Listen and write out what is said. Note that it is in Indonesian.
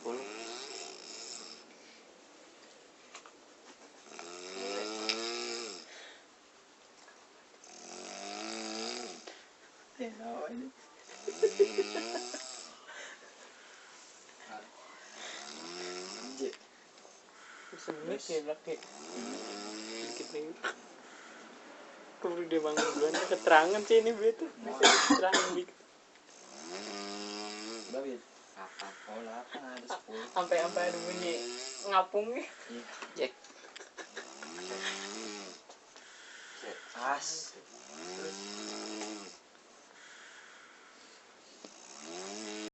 10. Ya ini. Sebenarnya kayak laki dikit lagi. Keburu dia bangun duluan. Keterangan sih ini betul. Bisa keterangan dikit. Babit. Apa? Oh, 8 ada 10. Sampai ada bunyi ngapung nih. Iya. Jack. As.